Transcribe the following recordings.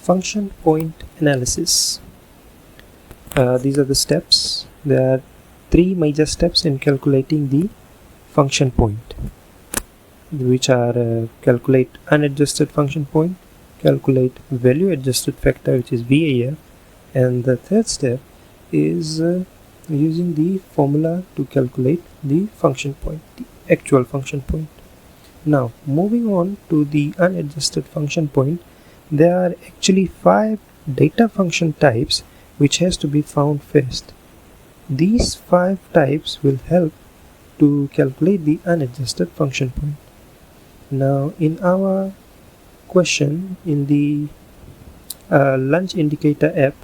Function point analysis. These are the steps. There are three major steps in calculating the function point, which are calculate unadjusted function point, calculate value adjusted factor, which is VAF, and the third step is using the formula to calculate the function point, the actual function point. Now moving on to the unadjusted function point, there are actually 5 data function types which has to be found first. These 5 types will help to calculate the unadjusted function point. Now in our question in the lunch indicator app,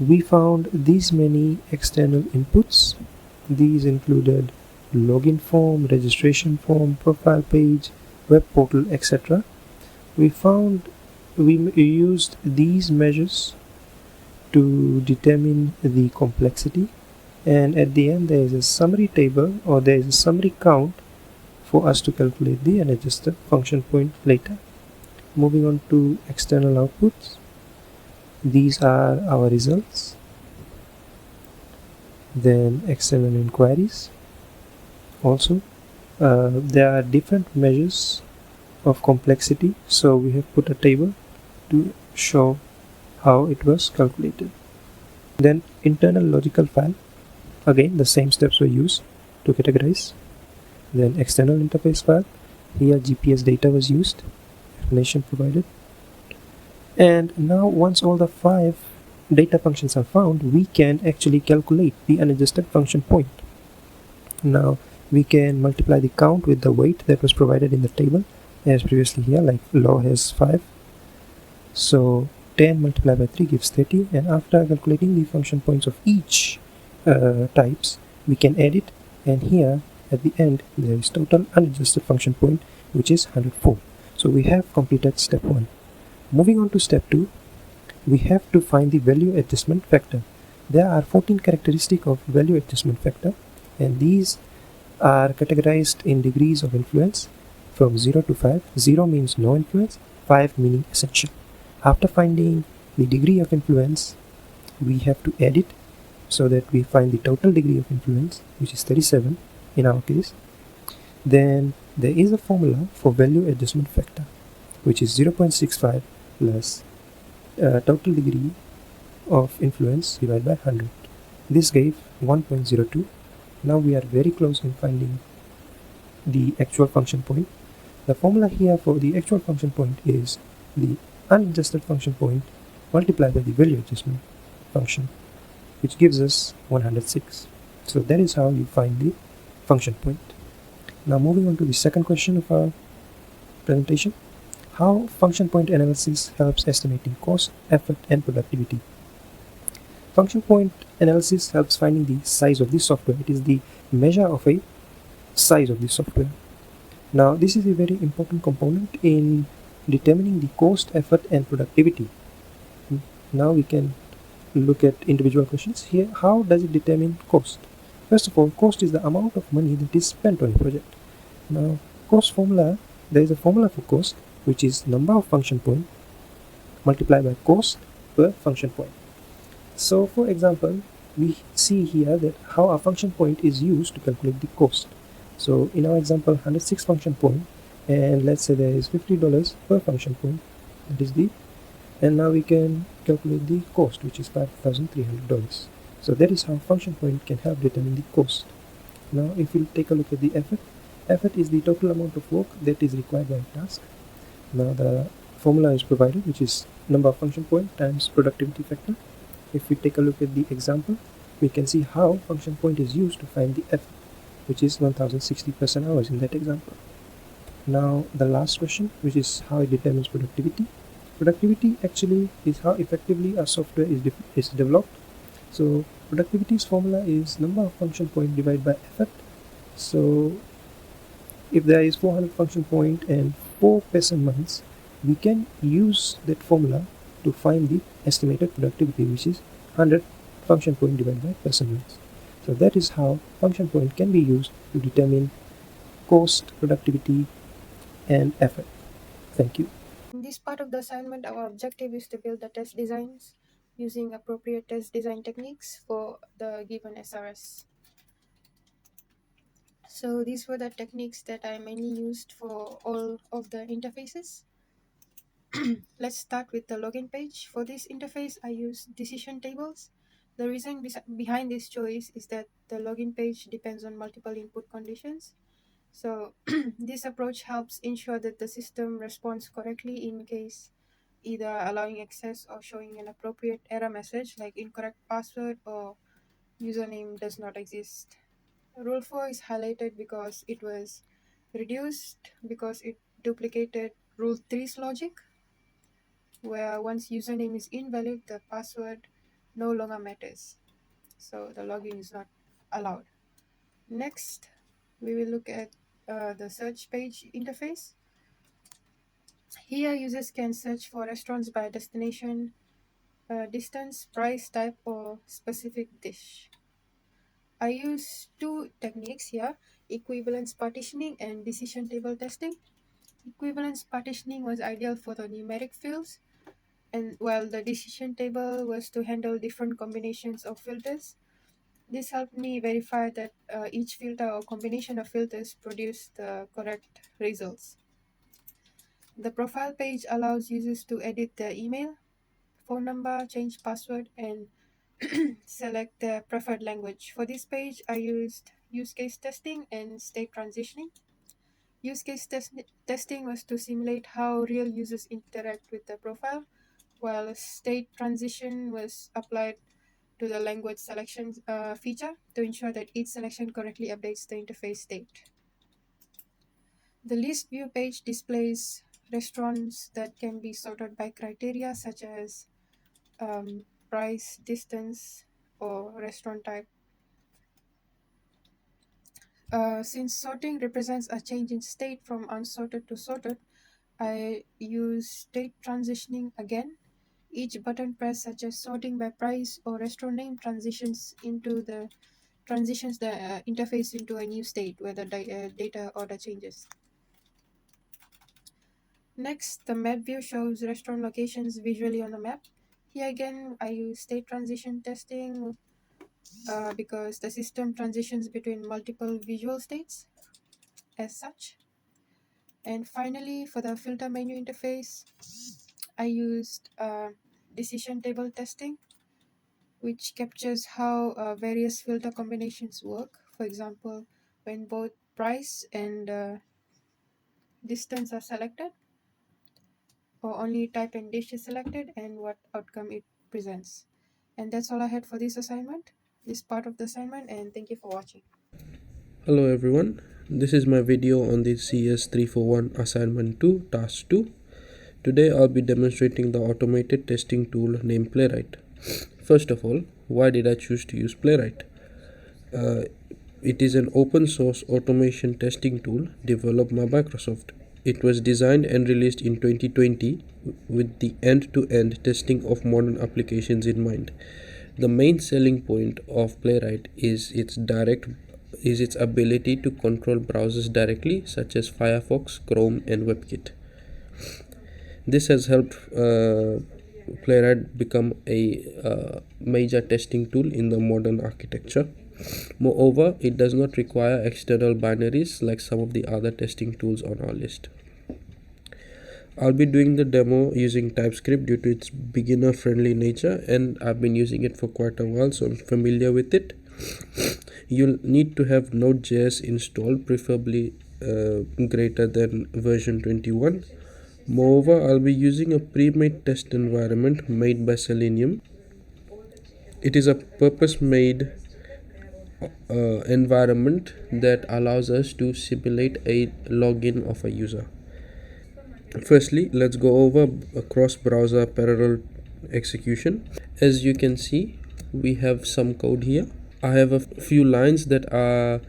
we found these many external inputs. These included login form, registration form, profile page, web portal, etc. We used these measures to determine the complexity, and at the end there is a summary table, or there is a summary count for us to calculate the unadjusted function point later. Moving on to external outputs, these are our results. Then external inquiries. Also there are different measures of complexity, so we have put a table to show how it was calculated. Then internal logical file, again the same steps were used to categorize. Then external interface file, here GPS data was used, explanation provided. And now once all the 5 data functions are found, we can actually calculate the unadjusted function point. Now we can multiply the count with the weight that was provided in the table as previously here, like law has 5. So 10 multiplied by 3 gives 30, and after calculating the function points of each types, we can add it, and here at the end there is total unadjusted function point, which is 104. So we have completed step 1. Moving on to step 2, we have to find the value adjustment factor. There are 14 characteristics of value adjustment factor, and these are categorized in degrees of influence from 0 to 5. 0 means no influence, 5 meaning essential. After finding the degree of influence, we have to add it so that we find the total degree of influence, which is 37 in our case. Then there is a formula for value adjustment factor, which is 0.65 plus total degree of influence divided by 100. This gave 1.02. Now we are very close in finding the actual function point. The formula here for the actual function point is the unadjusted function point multiplied by the value adjustment function, which gives us 106. So that is how you find the function point. Now moving on to the second question of our presentation, how function point analysis helps estimating cost, effort, and productivity. Function point analysis helps finding the size of the software. It is the measure of a size of the software. Now this is a very important component in determining the cost, effort, and productivity. Now we can look at individual questions. Here, how does it determine cost? First of all, cost is the amount of money that is spent on a project. Now cost formula, there is a formula for cost, which is number of function point multiplied by cost per function point. So for example, we see here that how a function point is used to calculate the cost. So in our example, 106 function point, and let's say there is $50 per function point, that is the, and now we can calculate the cost, which is $5,300. So that is how function point can help determine the cost. Now if we take a look at the effort is the total amount of work that is required by a task. Now the formula is provided, which is number of function point times productivity factor. If we take a look at the example, we can see how function point is used to find the effort, which is 1060 person-hours in that example. Now the last question, which is how it determines productivity. Productivity actually is how effectively a software is developed. So productivity's formula is number of function point divided by effort. So if there is 400 function point and 4 person months, we can use that formula to find the estimated productivity, which is 100 function point divided by person months. So that is how function point can be used to determine cost, productivity, and effort. Thank you. In this part of the assignment, our objective is to build the test designs using appropriate test design techniques for the given SRS. So these were the techniques that I mainly used for all of the interfaces. Let's start with the login page. For this interface, I use decision tables. The reason behind this choice is that the login page depends on multiple input conditions. So this approach helps ensure that the system responds correctly in case either allowing access or showing an appropriate error message like incorrect password or username does not exist. Rule 4 is highlighted because it was reduced because it duplicated Rule 3's logic, where once username is invalid, the password no longer matters. So the login is not allowed. Next, we will look at the search page interface. Here, users can search for restaurants by destination, distance, price, type, or specific dish. I use two techniques here, equivalence partitioning and decision table testing. Equivalence partitioning was ideal for the numeric fields, and while the decision table was to handle different combinations of filters. This helped me verify that each filter or combination of filters produced the correct results. The profile page allows users to edit their email, phone number, change password, and select their preferred language. For this page, I used use case testing and state transitioning. Use case testing was to simulate how real users interact with the profile, while state transition was applied to the language selection feature to ensure that each selection correctly updates the interface state. The list view page displays restaurants that can be sorted by criteria such as price, distance, or restaurant type. Since sorting represents a change in state from unsorted to sorted, I use state transitioning again. Each button press, such as sorting by price or restaurant name, transitions the interface into a new state where the data order changes. Next, the map view shows restaurant locations visually on the map. Here again, I use state transition testing because the system transitions between multiple visual states as such. And finally, for the filter menu interface, I used decision table testing, which captures how various filter combinations work. For example, when both price and distance are selected, or only type and dish is selected, and what outcome it presents. And that's all I had for this assignment, this part of the assignment, and thank you for watching. Hello everyone, this is my video on the CS341 Assignment 2 Task 2. Today I'll be demonstrating the automated testing tool named Playwright. First of all, why did I choose to use Playwright? It is an open source automation testing tool developed by Microsoft. It was designed and released in 2020 with the end-to-end testing of modern applications in mind. The main selling point of Playwright is its ability to control browsers directly, such as Firefox, Chrome, and WebKit. This has helped Playwright become a major testing tool in the modern architecture. Moreover, it does not require external binaries like some of the other testing tools on our list. I'll be doing the demo using TypeScript due to its beginner-friendly nature, and I've been using it for quite a while, so I'm familiar with it. You'll need to have Node.js installed, preferably greater than version 21. Moreover, I'll be using a pre-made test environment made by Selenium. It is a purpose-made environment that allows us to simulate a login of a user. Firstly, let's go over a cross-browser parallel execution. As you can see, we have some code here. I have a few lines that are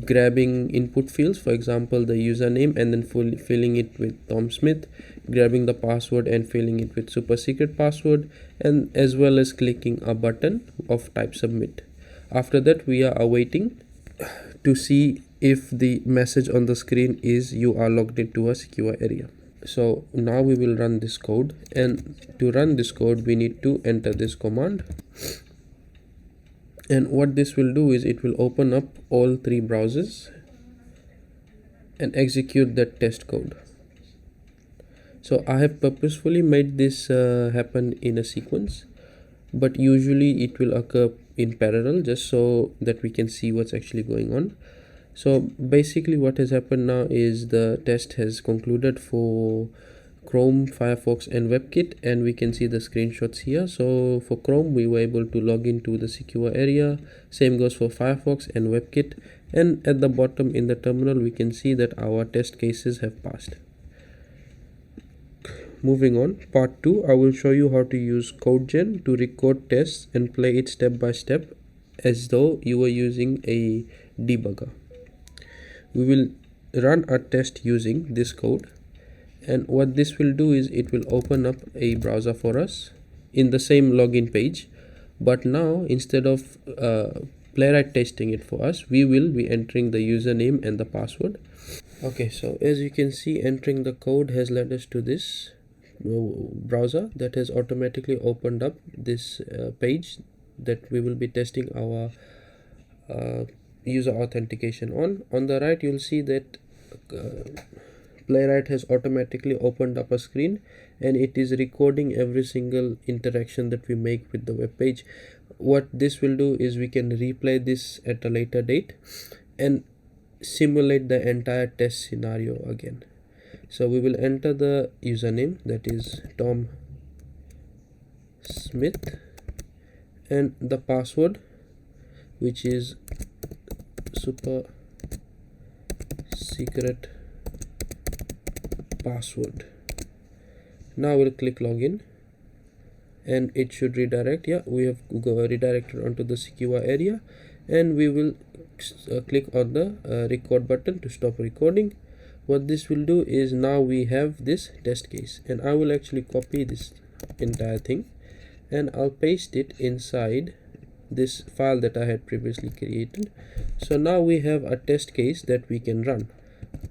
grabbing input fields, for example the username, and then filling it with Tom Smith, grabbing the password and filling it with super secret password, and as well as clicking a button of type submit. After that, we are awaiting to see if the message on the screen is you are logged into a secure area. So now we will run this code, and to run this code we need to enter this command, and what this will do is it will open up all three browsers and execute that test code. So I have purposefully made this happen in a sequence, but usually it will occur in parallel just so that we can see what's actually going on. So basically what has happened now is the test has concluded for Chrome, Firefox and WebKit, and we can see the screenshots here. So for Chrome we were able to log into the secure area, same goes for Firefox and WebKit, and at the bottom in the terminal we can see that our test cases have passed. Moving on, part 2, I will show you how to use CodeGen to record tests and play it step by step as though you were using a debugger. We will run a test using this code, and what this will do is it will open up a browser for us in the same login page, but now instead of Playwright testing it for us, we will be entering the username and the password. Okay, so as you can see, entering the code has led us to this browser that has automatically opened up this page that we will be testing our user authentication on. On the right you'll see that Playwright has automatically opened up a screen, and it is recording every single interaction that we make with the web page. What this will do is we can replay this at a later date and simulate the entire test scenario again. So we will enter the username, that is Tom Smith, and the password, which is super secret password. Now we'll click login and it should redirect. Yeah, we have redirected onto the secure area, and we will click on the record button to stop recording. What this will do is now we have this test case, and I will actually copy this entire thing and I'll paste it inside this file that I had previously created. So now we have a test case that we can run.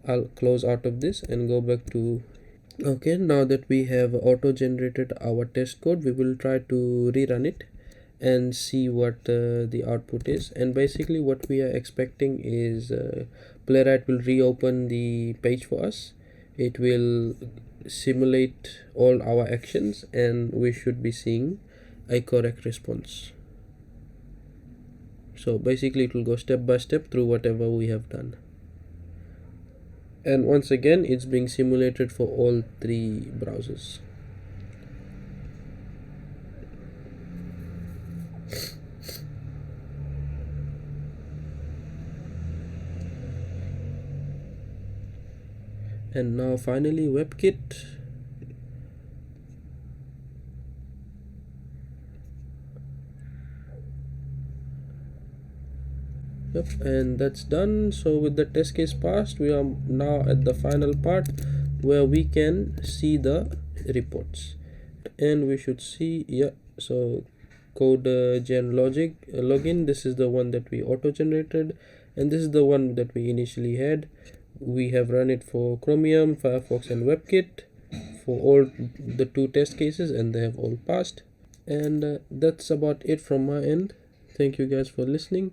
I'll close out of this and go back to okay. Now that we have auto generated our test code, we will try to rerun it and see what the output is. And basically what we are expecting is Playwright will reopen the page for us. It will simulate all our actions and we should be seeing a correct response. So basically it will go step by step through whatever we have done. And once again it's being simulated for all three browsers. And now finally WebKit. Yep, and that's done. So with the test case passed, we are now at the final part where we can see the reports, and we should see, yeah, so code gen logic login, this is the one that we auto generated, and this is the one that we initially had. We have run it for Chromium, Firefox and WebKit for all the two test cases, and they have all passed. And that's about it from my end. Thank you guys for listening.